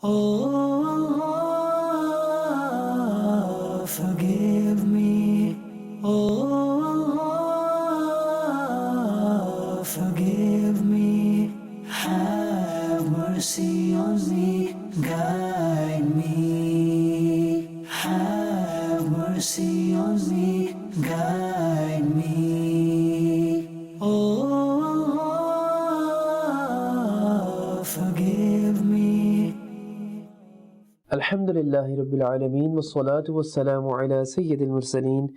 Oh, forgive me. Oh, forgive me. Have mercy on me. Guide me. Have mercy on me. Guide me. Oh, forgive me. الحمد لله رب العالمين والصلاة والسلام على سيد المرسلين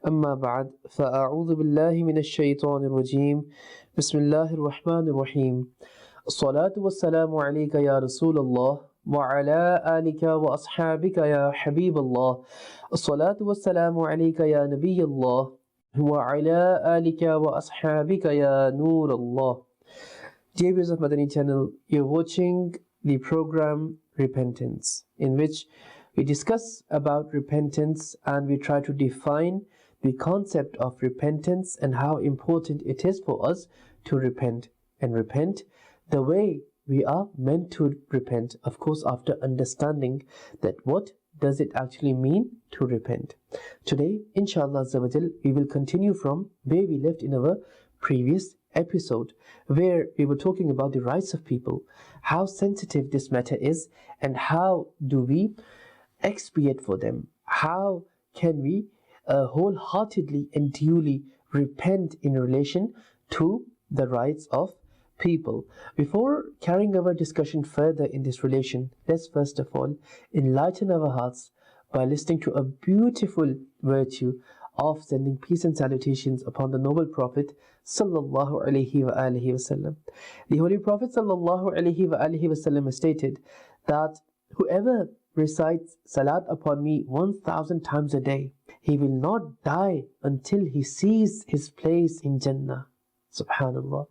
أما بعد فأعوذ بالله من الشيطان الرجيم بسم الله الرحمن الرحيم الصلاة والسلام عليك يا رسول الله وعلى آلك وأصحابك يا حبيب الله الصلاة والسلام عليك يا نبي الله وعلى آلك وأصحابك يا نور الله. Dear viewers of Madani Channel, you're watching the program Repentance, in which we discuss about repentance and we try to define the concept of repentance and how important it is for us to repent and repent the way we are meant to repent, of course after understanding that what does it actually mean to repent. Today, inshallah Azawajal, we will continue from where we left in our previous episode, where we were talking about the rights of people, how sensitive this matter is, and how do we expiate for them, how can we wholeheartedly and duly repent in relation to the rights of people. Before carrying our discussion further in this relation, let's first of all enlighten our hearts by listening to a beautiful virtue of sending peace and salutations upon the noble Prophet sallallahu alaihi wasallam. The Holy Prophet sallallahu alaihi wasallam stated that whoever recites salat upon me 1,000 times a day, he will not die until he sees his place in Jannah. Subhanallah.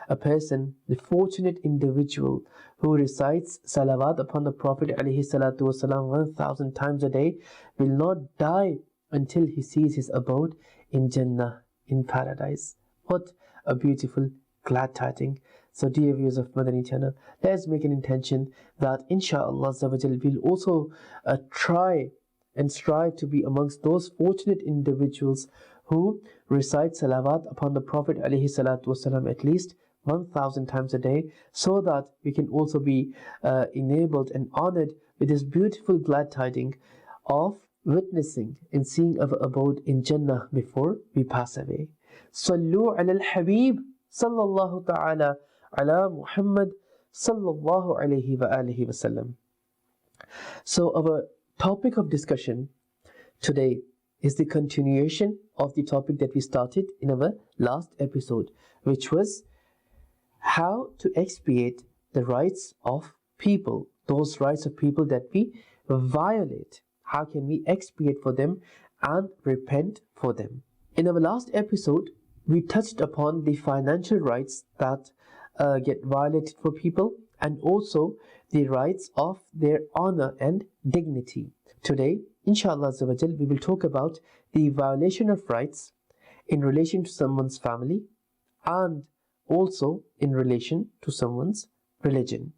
A person, the fortunate individual who recites salawat upon the Prophet alaihi salatu wasalam 1,000 times a day, will not die until he sees his abode in Jannah, in paradise. What a beautiful glad tidings. So dear viewers of Madani Channel, let's make an intention that inshallah we'll also try and strive to be amongst those fortunate individuals who recite salawat upon the Prophet alaihi salatu wasalam at least 1,000 times a day, so that we can also be enabled and honored with this beautiful glad tidings of witnessing and seeing our abode in Jannah before we pass away. Sallu ala al-Habib sallallahu ta'ala ala Muhammad sallallahu alayhi wa alihi wasallam. So our topic of discussion today is the continuation of the topic that we started in our last episode, which was how to expiate the rights of people, those rights of people that we violate. How can we expiate for them and repent for them? In our last episode, we touched upon the financial rights that get violated for people, and also the rights of their honor and dignity. Today, inshallah, we will talk about the violation of rights in relation to someone's family and also in relation to someone's religion.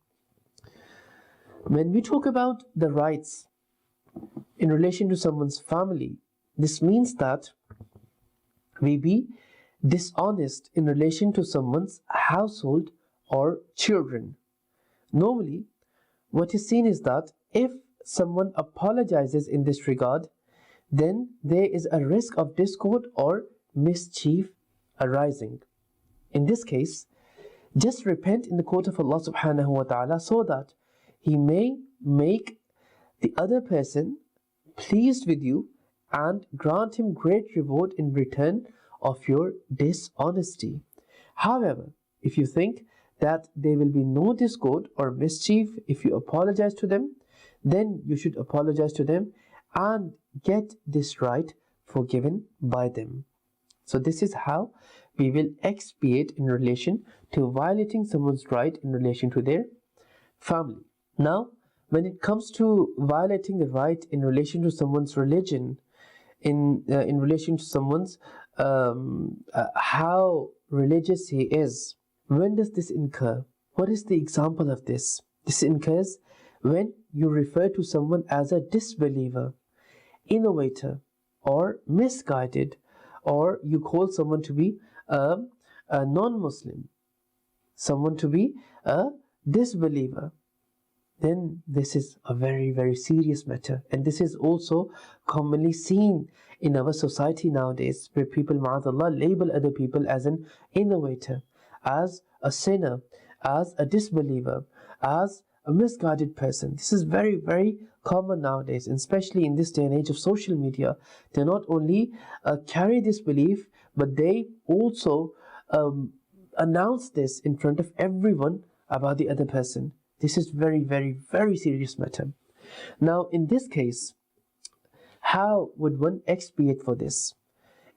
When we talk about the rights in relation to someone's family, this means that we be dishonest in relation to someone's household or children. Normally, what is seen is that if someone apologizes in this regard, then there is a risk of discord or mischief arising. In this case, just repent in the court of Allah subhanahu wa ta'ala, so that He may make the other person pleased with you and grant him great reward in return of your dishonesty. However, if you think that there will be no discord or mischief if you apologize to them, then you should apologize to them and get this right forgiven by them. So this is how we will expiate in relation to violating someone's right in relation to their family. Now, when it comes to violating the right in relation to someone's religion, in relation to someone's how religious he is, when does this incur? What is the example of this? This incurs when you refer to someone as a disbeliever, innovator, or misguided, or you call someone to be a non-Muslim, someone to be a disbeliever, then this is a very, very serious matter. And this is also commonly seen in our society nowadays, where people, ma'adallah, label other people as an innovator, as a sinner, as a disbeliever, as a misguided person. This is very, very common nowadays, and especially in this day and age of social media. They not only carry this belief, but they also announce this in front of everyone about the other person. This is very, very, very serious matter. Now, in this case, how would one expiate for this?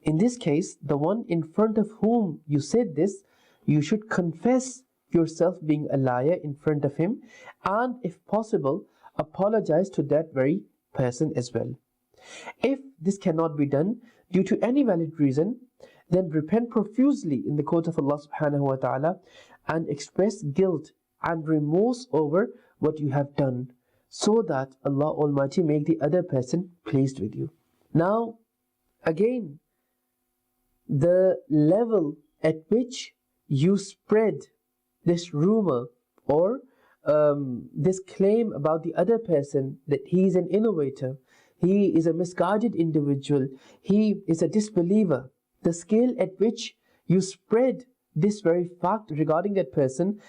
In this case, the one in front of whom you said this, you should confess yourself being a liar in front of him, and if possible, apologize to that very person as well. If this cannot be done due to any valid reason, then repent profusely in the court of Allah subhanahu wa ta'ala and express guilt and remorse over what you have done, so that Allah Almighty make the other person pleased with you. Now, again, the level at which you spread this rumor or this claim about the other person, that he is an innovator, he is a misguided individual, he is a disbeliever, the scale at which you spread this very fact regarding that person,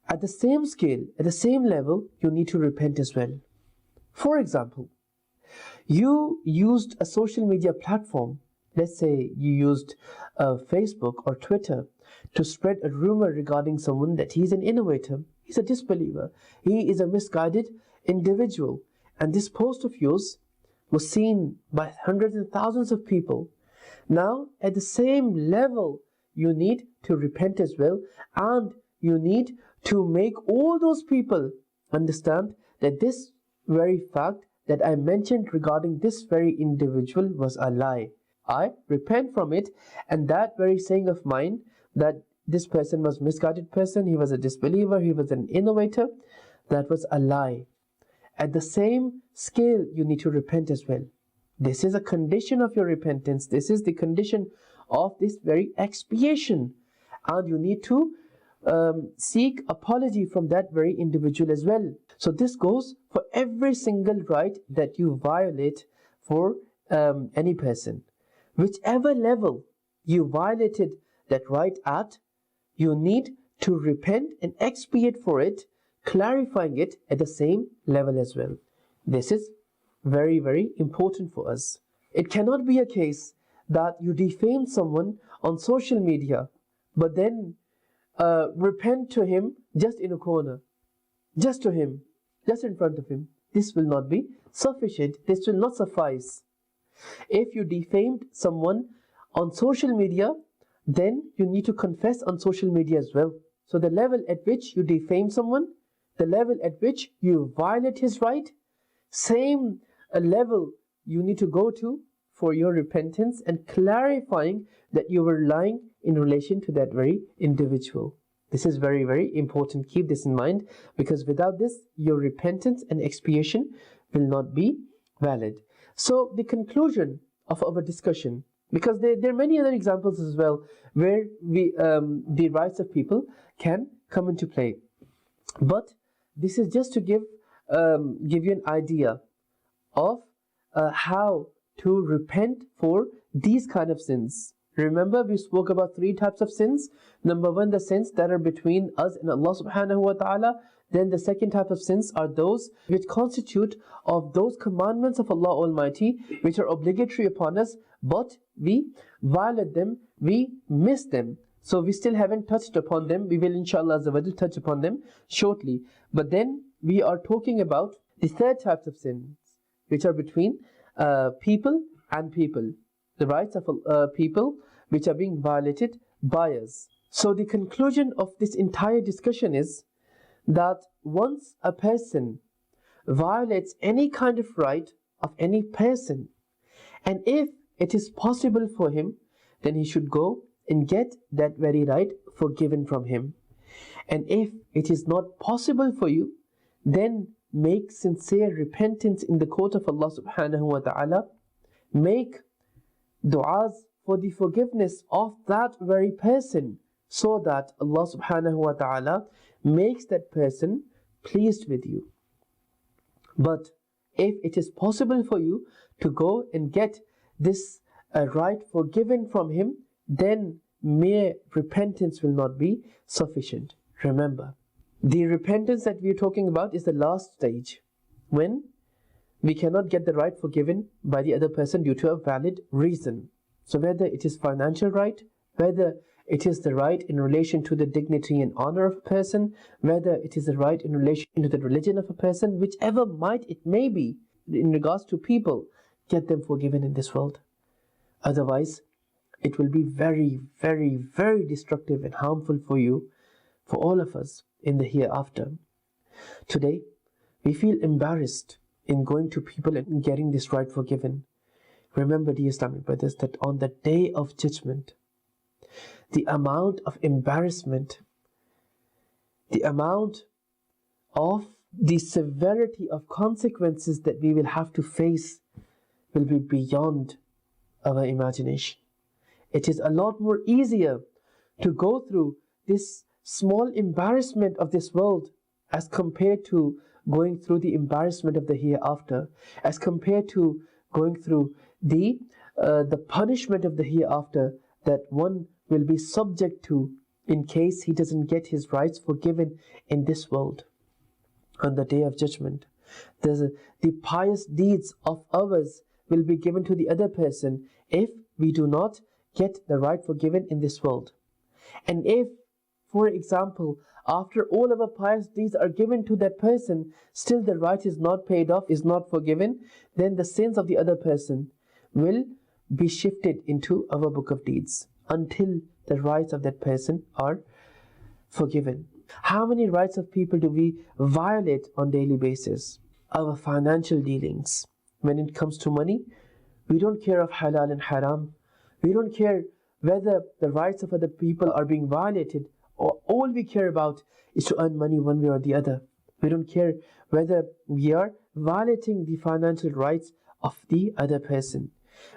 at the same scale, at the same level, you need to repent as well. For example, you used a social media platform, let's say you used Facebook or Twitter, to spread a rumor regarding someone that he's an innovator, he's a disbeliever, he is a misguided individual, and this post of yours was seen by hundreds and thousands of people. Now, at the same level, you need to repent as well, and you need to make all those people understand that this very fact that I mentioned regarding this very individual was a lie. I repent from it, and that very saying of mine, that this person was a misguided person, he was a disbeliever, he was an innovator, that was a lie. At the same scale, you need to repent as well. This is a condition of your repentance. This is the condition of this very expiation. And you need to seek apology from that very individual as well. So this goes for every single right that you violate for any person. Whichever level you violated that right at, you need to repent and expiate for it, clarifying it at the same level as well. This is very, very important for us. It cannot be a case that you defame someone on social media, but then repent to him just in a corner, just to him, just in front of him. This will not be sufficient. This will not suffice. If you defamed someone on social media, then you need to confess on social media as well. So the level at which you defame someone, the level at which you violate his right, same level you need to go to for your repentance and clarifying that you were lying in relation to that very individual. This is very, very important. Keep this in mind, because without this, your repentance and expiation will not be valid. So the conclusion of our discussion, because there are many other examples as well where the rights of people can come into play. But this is just to give you an idea of how to repent for these kind of sins. Remember, we spoke about 3 types of sins. Number 1, the sins that are between us and Allah subhanahu wa ta'ala. Then the second type of sins are those which constitute of those commandments of Allah Almighty which are obligatory upon us, but we violate them, we miss them. So we still haven't touched upon them. We will inshallah touch upon them shortly. But then we are talking about the third types of sins, which are between people and people. The rights of people which are being violated by us. So the conclusion of this entire discussion is that once a person violates any kind of right of any person, and if it is possible for him, then he should go and get that very right forgiven from him. And if it is not possible for you, then make sincere repentance in the court of Allah subhanahu wa ta'ala, make du'as for the forgiveness of that very person, so that Allah subhanahu wa ta'ala makes that person pleased with you. But if it is possible for you to go and get this right forgiven from him, then mere repentance will not be sufficient. Remember, the repentance that we are talking about is the last stage, when we cannot get the right forgiven by the other person due to a valid reason. So whether it is financial right, whether it is the right in relation to the dignity and honor of a person, whether it is the right in relation to the religion of a person, whichever might it may be in regards to people, get them forgiven in this world. Otherwise, it will be very, very, very destructive and harmful for you, for all of us in the hereafter. Today, we feel embarrassed in going to people and getting this right forgiven. Remember, dear Islamic brothers, that on the day of judgment, the amount of embarrassment, the amount of the severity of consequences that we will have to face will be beyond our imagination. It is a lot more easier to go through this small embarrassment of this world as compared to going through the embarrassment of the hereafter, as compared to going through the punishment of the hereafter that one will be subject to in case he doesn't get his rights forgiven in this world. On the day of judgment, the pious deeds of ours will be given to the other person if we do not get the right forgiven in this world. And if, for example, after all of our pious deeds are given to that person, still the right is not paid off, is not forgiven, then the sins of the other person will be shifted into our book of deeds until the rights of that person are forgiven. How many rights of people do we violate on daily basis? Our financial dealings. When it comes to money, we don't care of halal and haram. We don't care whether the rights of other people are being violated, or all we care about is to earn money one way or the other. We don't care whether we are violating the financial rights of the other person.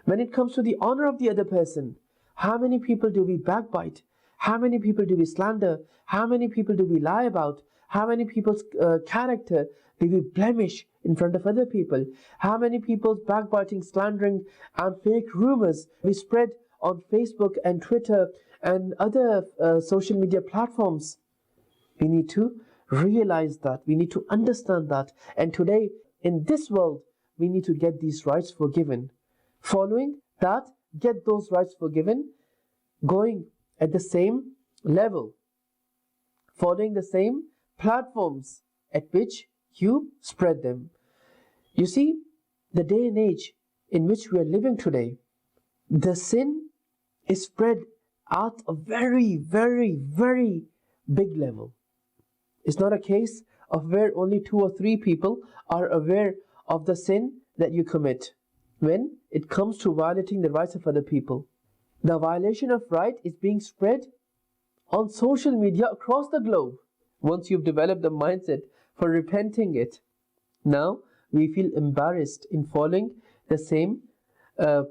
When it comes to the honor of the other person, how many people do we backbite? How many people do we slander? How many people do we lie about? How many people's character do we blemish in front of other people? How many people's backbiting, slandering and fake rumors we spread on Facebook and Twitter and other social media platforms? We need to realize that. We need to understand that. And today, in this world, we need to get these rights forgiven. Following that, get those rights forgiven, going at the same level, following the same platforms at which you spread them. You see, the day and age in which we are living today, the sin is spread at a very, very, very big level. It's not a case of where only 2 or 3 people are aware of the sin that you commit. When it comes to violating the rights of other people, the violation of right is being spread on social media across the globe. Once you've developed the mindset for repenting it, now we feel embarrassed in following the same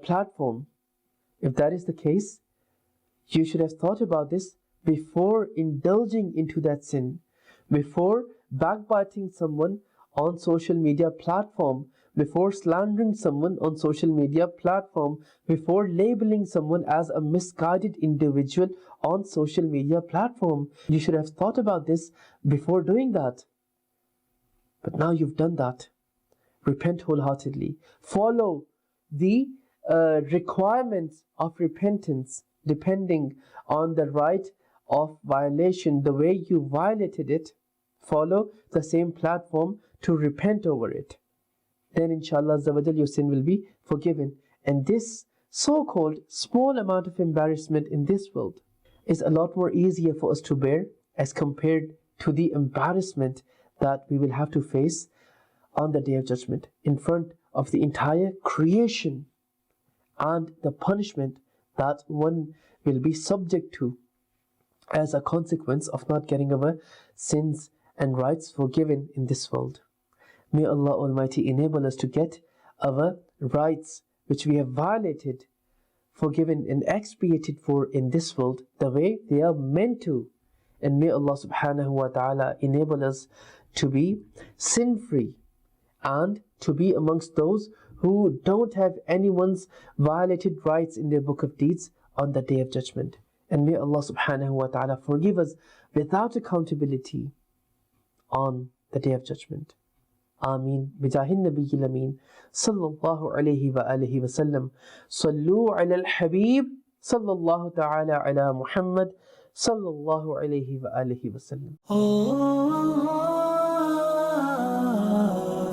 platform. If that is the case, you should have thought about this before indulging into that sin, before backbiting someone on social media platform, before slandering someone on social media platform, before labeling someone as a misguided individual on social media platform. You should have thought about this before doing that. But now you've done that. Repent wholeheartedly. Follow the requirements of repentance depending on the right of violation, the way you violated it. Follow the same platform to repent over it. Then inshallah your sin will be forgiven. And this so-called small amount of embarrassment in this world is a lot more easier for us to bear as compared to the embarrassment that we will have to face on the day of judgment in front of the entire creation, and the punishment that one will be subject to as a consequence of not getting our sins and rights forgiven in this world. May Allah Almighty enable us to get our rights which we have violated forgiven and expiated for in this world the way they are meant to. And may Allah subhanahu wa ta'ala enable us to be sin-free and to be amongst those who don't have anyone's violated rights in their book of deeds on the day of judgment. And may Allah subhanahu wa ta'ala forgive us without accountability on the day of judgment. Ameen. Bijahin Nabiyil Ameen sallallahu alayhi wa alihi wa sallam. Sallu ala al-Habib sallallahu ta'ala ala Muhammad sallallahu alayhi wa alihi wa sallam. Oh,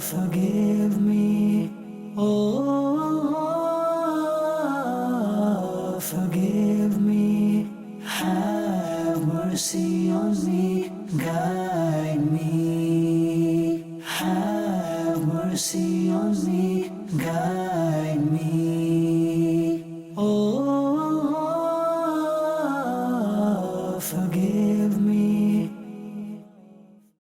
forgive me. Oh, forgive me. Have mercy on me. Guide me. Have mercy on me. Guide me. Oh, forgive